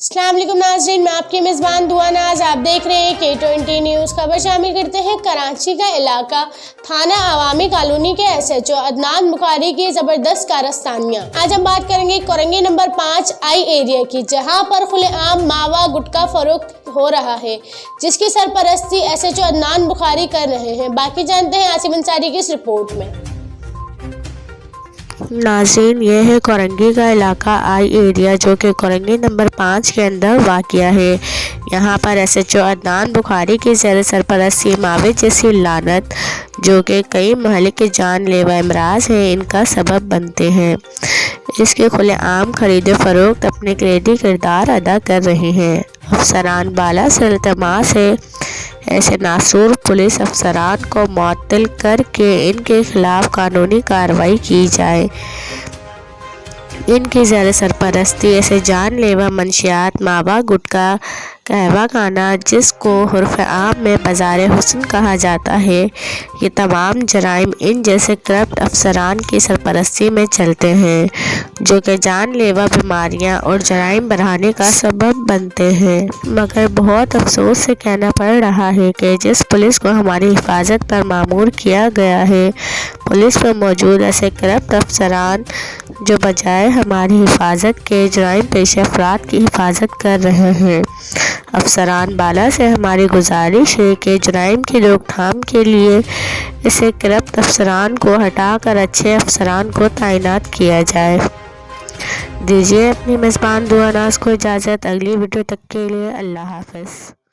अस्सलाम वालेकुम नाज़रीन, मैं आपकी मेज़बान दुआ नाज। आप देख रहे हैं K20 न्यूज़। खबर शामिल करते हैं कराची का इलाका थाना अवामी कॉलोनी के SHO अदनान बुखारी की ज़बरदस्त कारस्तानियाँ। आज हम बात करेंगे कोरंगी नंबर 5 I एरिया की, जहां पर खुलेआम मावा गुटखा फरोख्त हो रहा है, जिसकी सरपरस्ती SHO अदनान बुखारी कर रहे हैं। बाकी जानते हैं आसिम अंसारी की इस रिपोर्ट में। नाज़रीन, ये है कोरंगी का इलाका I एरिया, जो कि कोरंगी नंबर 5 के अंदर वाक़या है। यहाँ पर SHO अदनान बुखारी की ज़ेर सरपरस्ती मावे जैसी लानत, जो कि कई महल्ले के जानलेवा अमराज हैं, इनका सबब बनते हैं। इसके खुलेआम खरीद फरोख्त अपने क्रेडिट किरदार अदा कर रहे हैं। अफसरान बाला से इल्तमास है ऐसे नासूर पुलिस अफसरान को मुअत्तल करके इनके खिलाफ कानूनी कार्रवाई की जाए। इनकी ज़ेर सरपरस्ती ऐसे जानलेवा मंशियात मावा गुटखा कहवा खाना, जिसको हुर्फ़ आम में बाज़ार हुस्न कहा जाता है, ये तमाम जराइम इन जैसे करप्ट अफसरान की सरपरस्ती में चलते हैं, जो कि जानलेवा बीमारियां और जराइम बढ़ाने का सबब बनते हैं। मगर बहुत अफसोस से कहना पड़ रहा है कि जिस पुलिस को हमारी हिफाजत पर मामूर किया गया है, पुलिस में मौजूद ऐसे करप्ट अफसरान जो बजाय हमारी हिफाजत के जराइम पेशा अफराद की हिफाजत कर रहे हैं। अफसरान बाला से हमारी गुजारिश है कि जराइम की रोकथाम के लिए इसे करप्ट अफसरान को हटाकर अच्छे अफसरान को तैनात किया जाए। दीजिए अपनी मेज़बान दुआ नाज को इजाज़त। अगली वीडियो तक के लिए अल्लाह हाफ़िज़।